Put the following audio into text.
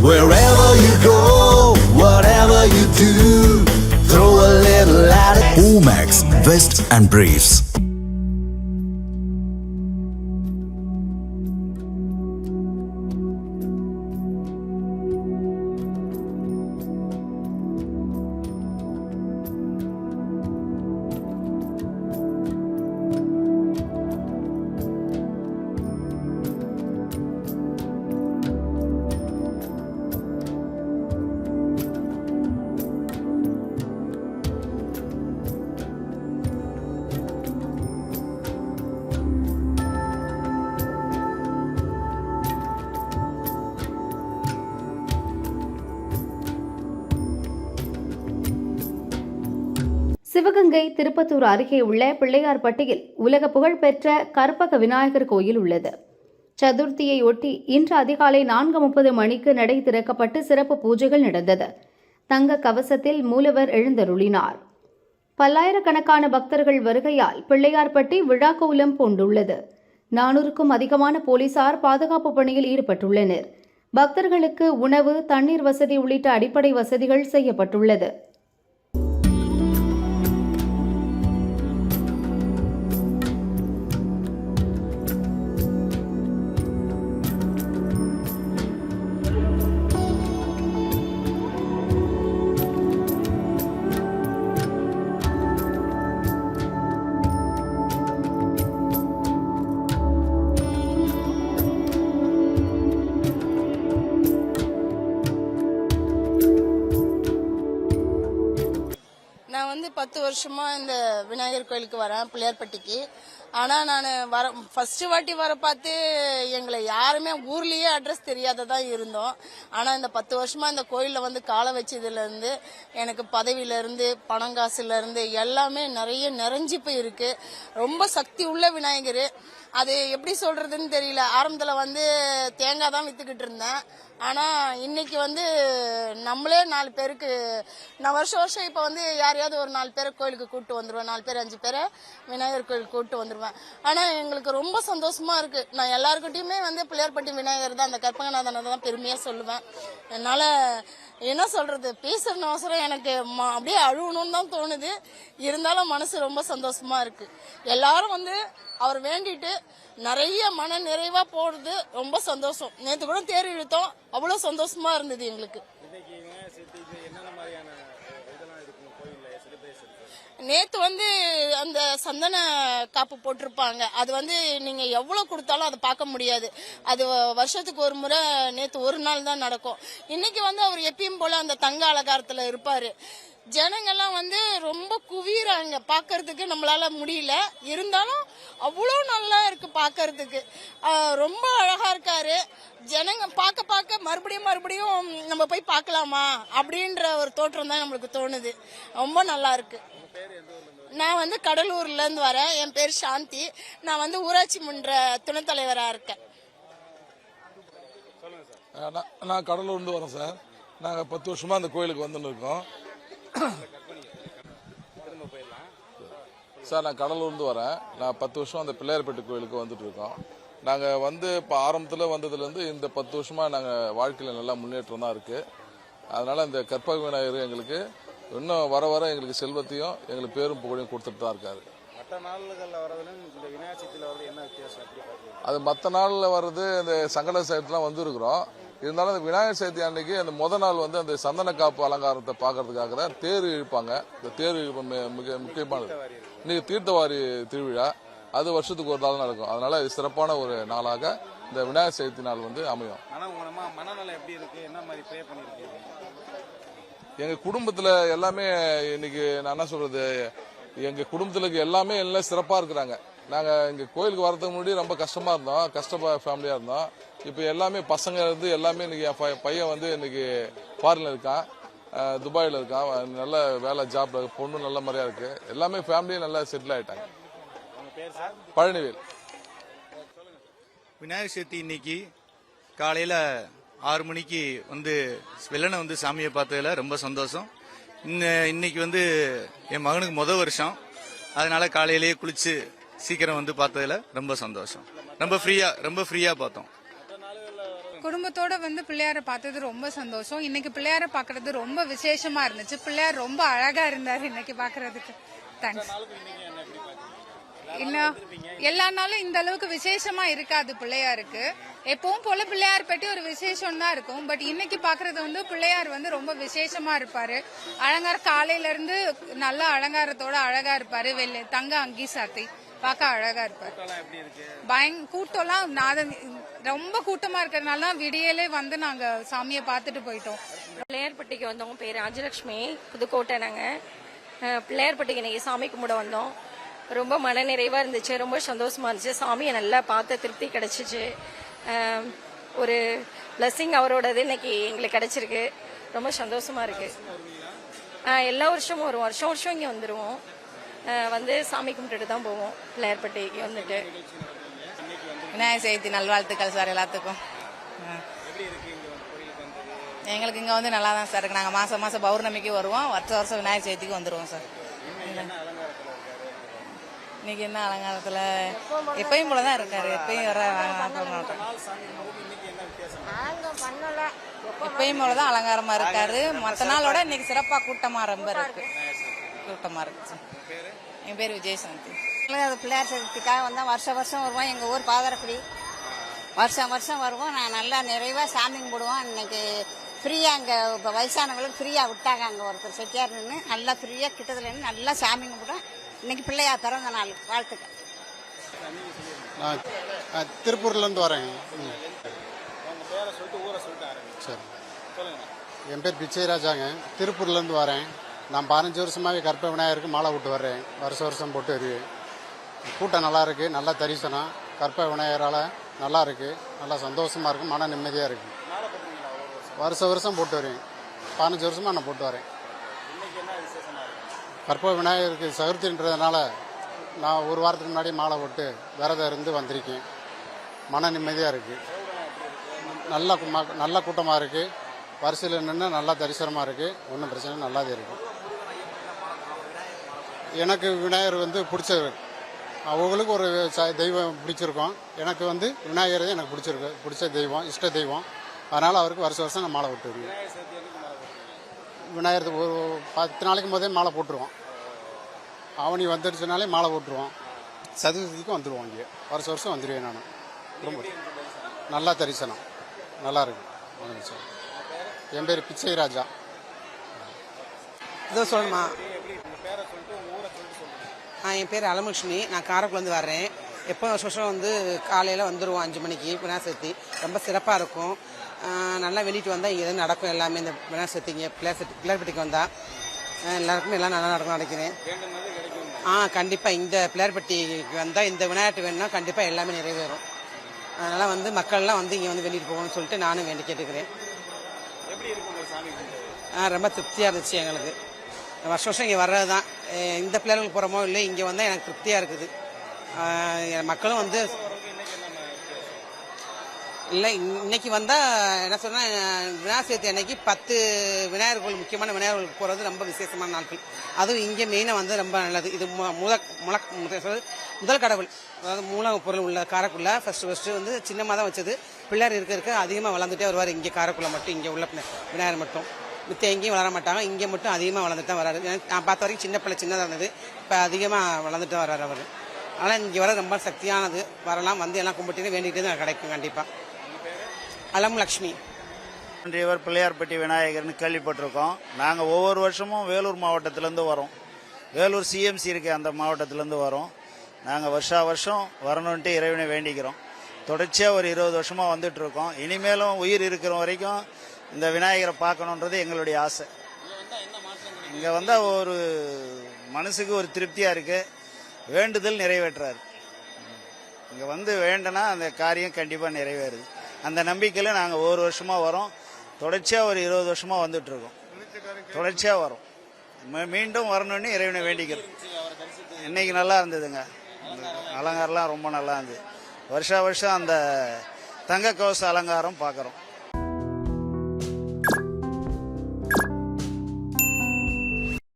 Wherever you go, whatever you do, throw a little at it. Omax, Vest and Briefs. Sivaganga Tirupattur அருகே உள்ள பிள்ளையார்பட்டியில் உலக புகழ்பெற்ற கற்பக விநாயகர் கோயில் உள்ளது. சதுர்த்தியை ஒட்டி இன்று அதிகாலை 4:30 மணிக்கு நடை திறக்கப்பட்டு சிறப்பு பூஜைகள் நடந்தது. தங்க கவசத்தில் மூலவர் எழுந்தருளினார். பல்லாயிரக்கணக்கான பக்தர்கள் வருகையால் பிள்ளையார்பட்டி விழாக்கோலம் பூண்டுள்ளது. 400க்கும் அதிகமான போலீசார் பாதுகாப்பு பணியில் ஈடுபட்டுள்ளனர். பக்தர்களுக்கு உணவு, தண்ணீர் வசதி உள்ளிட்ட அடிப்படை வசதிகள் செய்யப்பட்டுள்ளது. நான் வந்து 10 வருஷமா இந்த விநாயகர் கோயிலுக்கு வரேன், பிள்ளையார்பட்டிக்கு. ஆனால் நான் ஃபர்ஸ்ட் வாட்டி வர பார்த்து எங்களை யாருமே ஊர்லேயே அட்ரஸ் தெரியாததான் இருந்தோம். ஆனால் இந்த 10 வருஷமா இந்த கோயிலில் வந்து காலை வச்சதுலேருந்து எனக்கு பதவியிலேருந்து பணங்காசுலேருந்து எல்லாமே நிறைஞ்சு போயிருக்கு. ரொம்ப சக்தி உள்ள விநாயகர். அது எப்படி சொல்றதுன்னு தெரியல. ஆரம்பத்தில் வந்து தேங்காய் தான் வித்துக்கிட்டு இருந்தேன். ஆனால் இன்னைக்கு வந்து நம்மளே 4 பேருக்கு, நான் வருஷம் இப்போ வந்து யாரையாவது ஒரு 4 பேரை கோயிலுக்கு கூப்பிட்டு வந்துடுவேன். 4 பேர் 5 பேரை விநாயகர் கோயிலுக்கு கூப்பிட்டு வந்துடுவேன். ஆனால் எங்களுக்கு ரொம்ப சந்தோஷமா இருக்கு. நான் எல்லாருக்கிட்டையுமே வந்து பிள்ளையார்பட்டி விநாயகர் தான், அந்த கற்பகநாதனை தான் பெருமையாக சொல்லுவேன். என்னால் என்ன சொல்றது, பேசுற அவசரம் எனக்கு அப்படியே அழுவணும்னு தான் தோணுது. இருந்தாலும் மனசு ரொம்ப சந்தோஷமா இருக்கு. எல்லாரும் வந்து அவர் வேண்டிட்டு நிறைய மன நிறைவா போறது ரொம்ப சந்தோஷம். நேற்று கூட தேர் இழுத்தோம், அவ்வளவு சந்தோஷமா இருந்தது எங்களுக்கு. நேத்து வந்து அந்த சந்தன காப்பு போட்டிருப்பாங்க. அது வந்து நீங்க எவ்வளவு கொடுத்தாலும் அதை பார்க்க முடியாது. அது வருஷத்துக்கு ஒரு முறை, நேத்து ஒரு நாள் தான் நடக்கும். இன்னைக்கு வந்து அவர் எப்பயும் போல அந்த தங்க அலங்காரத்துல இருப்பாரு. ஜனங்கள்லாம் வந்து ரொம்ப குவிறாங்க, பாக்கிறதுக்கு நம்மளால முடியல. இருந்தாலும் அவ்வளோ நல்லா இருக்கு பாக்கிறதுக்கு. ரொம்ப அழகா இருக்காரு. ஜனங்க பார்க்க மறுபடியும் நம்ம போய் பார்க்கலாமா அப்படின்ற ஒரு தோற்றம் தான் நம்மளுக்கு தோணுது. ரொம்ப நல்லா இருக்கு. நான் வந்து கடலூர்ல இருந்து வரேன். என் பேர் சாந்தி. நான் வந்து ஊராட்சி மன்ற துணைத் தலைவரா இருக்கேன். நான் கடலூர்ல இருந்து வரேன் சார். நாங்கள் 10 வருஷமா அந்த கோயிலுக்கு வந்துன்னு இருக்கோம் சார். நான் கடலூர்ந்து வரேன். நான் 10 வருஷம் அந்த பிள்ளையார்பட்டி கோயிலுக்கு வந்துட்டு இருக்கோம். நாங்கள் வந்து இப்போ ஆரம்பத்தில் வந்ததுலேருந்து இந்த 10 வருஷமா நாங்கள் வாழ்க்கையில் நல்லா முன்னேற்றம் தான் இருக்கு. அதனால இந்த கற்பக விநாயகர் எங்களுக்கு இன்னும் வர எங்களுக்கு செல்வத்தையும் எங்களுக்கு பேரும் புகழையும் கொடுத்துட்டு தான் இருக்காரு. மற்ற நாள்களில் வரதுன்னு இந்த விநாயகர் சதுர்த்தியில் வரது என்ன வித்தியாசம்? அது மற்ற நாளில் வர்றது இந்த சங்கட சதுர்த்திலாம் வந்துருக்குறோம். இருந்தாலும் அந்த விநாயகர் சதுர்த்தி அன்னைக்கு அந்த முதல் நாள் வந்து அந்த சந்தன காப்பு அலங்காரத்தை பார்க்கறதுக்காக தான் தேர் இழுப்பாங்க. இந்த தேர் இழுப்பு மிக முக்கியமானது. இன்னைக்கு தீர்த்தவாரி திருவிழா, அது வருஷத்துக்கு ஒரு நாள் நடக்கும். அதனால இது சிறப்பான ஒரு நாளாக இந்த விநாயகர் சதுர்த்தி நாள் வந்து அமையும். மனநலம் எப்படி இருக்கு? என்ன மாதிரி ப்ரே பண்ணிருக்கீங்க? எங்க குடும்பத்துல எல்லாமே இன்னைக்கு நான் என்ன சொல்றது, எங்க குடும்பத்துல எல்லாமே எல்லாம் சிறப்பா இருக்கிறாங்க. நாங்க இங்க கோயிலுக்கு வரதுக்கு முன்னாடி ரொம்ப கஷ்டமா இருந்தோம், கஷ்ட ஃபேமிலியா இருந்தோம். இப்ப எல்லாமே பசங்க இருந்து எல்லாமே இன்னைக்கு என் பையன் வந்து இன்னைக்கு ஃபாரின்ல இருக்கான், துபாயில இருக்கான். நல்ல வேலை ஜாப்ல, பொண்ணு நல்ல மாதிரியா இருக்கு. எல்லாமே ஃபேமிலியும் நல்லா செட்டில் ஆயிட்டாங்க. பழனிவேல். விநாயகர் சதுர்த்தி இன்னைக்கு காலையில 6 மணிக்கு வந்து வெள்ளனை வந்து சாமியை பார்த்ததுல ரொம்ப சந்தோஷம். இன்னைக்கு வந்து என் மகனுக்கு முதல் வருஷம். அதனால காலையிலேயே குளிச்சு சீக்கிரம் வந்து பார்த்ததுல ரொம்ப சந்தோஷம். ரொம்ப ஃப்ரீயா பார்த்தோம். குடும்பத்தோட வந்து பிள்ளையாரை பார்த்தது ரொம்ப சந்தோஷம். இன்னைக்கு பிள்ளையாரை பார்க்கறது ரொம்ப விசேஷமா இருந்துச்சு. பிள்ளையார் ரொம்ப அழகா இருந்தாரு இன்னைக்கு பார்க்கறதுக்கு. தேங்க்ஸ். இன்னும் எல்லா நாளும் இந்த அளவுக்கு விசேஷமா இருக்காது பிள்ளையாருக்கு. எப்பவும் போல பிள்ளையார் பற்றி ஒரு விசேஷம் தான் இருக்கும். பட் இன்னைக்கு பாக்குறது வந்து பிள்ளையார் வந்து ரொம்ப விசேஷமா இருப்பாரு. அலங்காரம் காலையில இருந்து நல்ல அலங்காரத்தோட அழகா இருப்பாரு. தங்க அங்கி சாத்தி பார்க்க அழகா இருப்பாரு. கூட்டம்லாம் ரொம்ப கூட்டமா இருக்கிறதுனால தான் விடியலே வந்து நாங்க சாமியை பார்த்துட்டு போயிட்டோம். பிள்ளையார்பட்டிக்கு வந்தோம். பேர் ராஜலட்சுமி, புதுக்கோட்டை. நாங்க பிள்ளையார்பட்டிக்கு இன்னைக்கு சாமி கும்பிட வந்தோம். ரொம்ப மன நிறைவா இருந்துச்சு, ரொம்ப சந்தோஷமா இருந்துச்சு. சாமியை நல்லா பார்த்த திருப்தி கிடைச்சிச்சு. ஒரு பிளஸிங் அவரோடது இன்னைக்கு எங்களுக்கு கிடைச்சிருக்கு. ரொம்ப சந்தோஷமா இருக்கு. எல்லா வருஷமும் வருவோம், வருஷம் வருஷம் இங்கே வந்துடுவோம். வந்து சாமி கும்பிட்டுட்டு தான் போவோம் பிள்ளையார்பட்டிக்கு வந்துட்டு. விநாயகர் சதுர்த்தி நல்வாழ்த்துக்கள் சார் எல்லாத்துக்கும். எங்களுக்கு இங்கே வந்து நல்லா தான் சார் இருக்கு. நாங்கள் மாதம் மாதம் பௌர்ணமிக்கு வருவோம், வருஷம் வருஷம் விநாயகர் சதுர்த்திக்கு வந்துடுவோம் சார். இன்னைக்கு என்ன அலங்காரத்தில் எப்பயும் போல தான் இருக்காரு. எப்பயும் வர எப்பயும் போல தான் அலங்காரமா இருக்காரு. மற்ற நாளோட இன்னைக்கு சிறப்பாக கூட்டமாக ரொம்ப இருக்கு. கூட்டமாக இருக்கு. என் பேர் விஜயசாந்தி. பிள்ளையார் சதுர்த்திக்காக வந்தால் வருஷம் வருஷம் வருவோம். எங்கள் ஊர் பாதரக்குடி. வருஷம் வருஷம் வருவோம். நான் நல்லா நிறைவாக சாமி கும்பிடுவோம். இன்னைக்கு ஃப்ரீயாக அங்கே இப்போ வயசானவங்களுக்கு ஃப்ரீயாக விட்டாங்க. அங்கே ஒருத்தர் செட்டியார் நின்று நல்லா ஃப்ரீயாக கிட்டத்தில் நின்று நல்லா சாமி கும்பிடுவோம். இன்னைக்கு பிள்ளையார் பிறந்த நாள். வாழ்த்துக்கள். நான் திருப்பூர்லேருந்து வரேங்க. சரி, என் பேர் பிச்சைராஜாங்க. திருப்பூர்லேருந்து வரேன். நான் 15 வருஷமாகவே கற்ப விநாயகருக்கு மாலை விட்டு வர்றேன். வருஷம் வருஷம் போட்டு வருவேன். கூட்டம் நல்லா இருக்கு, நல்லா தரிசனம். கற்ப விநாயகரால் நல்லா இருக்கு, நல்லா சந்தோஷமா இருக்கு, மன நிம்மதியாக இருக்கு. வருஷம் வருஷம் போட்டு வருவேன். 15 வருஷமாக நான் போட்டு வரேன். கற்ப விநாயகருக்கு சதுர்த்தின்றதுனால நான் ஒரு வாரத்துக்கு முன்னாடி மாலை போட்டு விரதம் இருந்து வந்திருக்கேன். மன நிம்மதியாக இருக்குது. நல்ல கூட்டமாக இருக்குது. வரிசையில் நின்று நல்லா தரிசனமாக இருக்குது. ஒன்றும் பிரச்சனை நல்லாதே இருக்குது. எனக்கு விநாயகர் வந்து பிடிச்சவர். அவங்களுக்கு ஒரு தெய்வம் பிடிச்சிருக்கோம். எனக்கு வந்து விநாயகர் தான் எனக்கு பிடிச்ச தெய்வம், இஷ்ட தெய்வம். அதனால் அவருக்கு வருஷம் வருஷம் நான் மாலை போட்டுருவேன். விநாயகருக்கு ஒரு 10 நாளைக்கு முதலே மாலை போட்டுருவோம். அவனி வந்துடுச்சுனாலே மாலை போட்டுருவோம். சதுர்த்திக்கும் வந்துடுவோம். இங்கே வருஷம் வருஷம் வந்துடுவேன் நான். ரொம்ப நல்லா தரிசனம் நல்லா இருக்கு. என் பேர் பிச்சைராஜா. இதோ சொல்லணுமா? என் பேர் அலமுஷ்மி. நான் காரைக்குடிலேருந்து வர்றேன். எப்போ வருஷம் வருஷம் வந்து காலையில் வந்துடுவோம் 5 மணிக்கு. விநாயகர் சதுர்த்தி ரொம்ப சிறப்பாக இருக்கும். நல்லா வெளியிட்டு வந்தால் இங்கே எதுவும் நடக்கும். எல்லாமே இந்த விநாயகர் சதுர்த்திங்க பிள்ளையார்பட்டிக்கு வந்தால் எல்லாருக்குமே எல்லாம் நல்லா நடக்கும் நினைக்கிறேன். கண்டிப்பாக இந்த பிள்ளையார்பட்டிக்கு வந்தால் இந்த விநாயகர் வேணும்னா கண்டிப்பாக எல்லாமே நிறைவேறும். அதனால் வந்து மக்கள்லாம் வந்து இங்கே வந்து வெளியிட்டு போகணும்னு சொல்லிட்டு நானும் வேண்டி கேட்டுக்கிறேன். ரொம்ப திருப்தியாக இருந்துச்சு எங்களுக்கு. வருஷம் வருஷம் இங்கே வர்றது தான். இந்த பிள்ளைகளுக்கு போகிறோமோ இல்லை, இங்கே வந்தால் எனக்கு திருப்தியாக இருக்குது. மக்களும் வந்து இல்லை இன்னைக்கு வந்தால் என்ன சொன்னால் விநாயகர் சதுர்த்தி அன்னைக்கு 10 விநாயகர் கோயில், முக்கியமான விநாயகர் கோயிலுக்கு போகிறது ரொம்ப விசேஷமான நாட்கள். அதுவும் இங்கே மெயினாக வந்து ரொம்ப நல்லது. இது முதல் கடவுள், அதாவது மூல பொருள் உள்ள காரைக்குள்ள ஃபர்ஸ்ட் வந்து சின்னமாக தான் வச்சது. பிள்ளையார் இருக்க அதிகமாக வளர்ந்துட்டே வருவார். இங்கே காரைக்குள்ள மட்டும் இங்கே உள்ள விநாயகர் மட்டும் மித்த எங்கேயும் வளர மாட்டாங்க. இங்கே மட்டும் அதிகமாக வளர்ந்துட்டு தான் வராரு. நான் பார்த்த வரைக்கும் சின்ன பிள்ளை சின்னதாக இருந்தது, இப்போ அதிகமாக வளர்ந்துட்டு வர்றாரு அவர். ஆனால் இங்கே வர ரொம்ப சக்தியானது. வரலாம், வந்து எல்லாம் கும்பிட்டு வேண்டிகிட்டு தான் கிடைக்கும் கண்டிப்பாக. அலம் லக்ஷ்மி. இவர் பிள்ளையார்பட்டி விநாயகர்னு கேள்விப்பட்டிருக்கோம். நாங்கள் ஒவ்வொரு வருஷமும் வேலூர் மாவட்டத்திலேருந்து வரோம். வேலூர் சிஎம்சி இருக்கு, அந்த மாவட்டத்திலேருந்து வரோம். நாங்கள் வருஷம் வரணுன்ட்டு இறைவனை வேண்டிக்கிறோம். தொடர்ச்சியாக ஒரு 20 வருஷமாக வந்துட்டு இருக்கோம். இனிமேலும் உயிர் இருக்கிற வரைக்கும் இந்த விநாயகரை பார்க்கணுன்றது எங்களுடைய ஆசை. இங்கே வந்தால் ஒரு மனசுக்கு ஒரு திருப்தியாக இருக்கு. வேண்டுதல் நிறைவேற்றாரு. இங்கே வந்து வேண்டனா அந்த காரியம் கண்டிப்பாக நிறைவேறுது. அந்த நம்பிக்கையில் நாங்கள் ஒவ்வொரு வருஷமாக வரோம். தொடர்ச்சியாக ஒரு 20 வருஷமாக வந்துட்டு இருக்கோம். தொடர்ச்சியாக வரோம். மீண்டும் வரணும்னு இறைவனை வேண்டிக்கிறோம். இன்னைக்கு நல்லா இருந்ததுங்க. அலங்காரம்லாம் ரொம்ப நல்லா இருந்தது. வருஷம் அந்த தங்க கவச அலங்காரம் பார்க்குறோம்.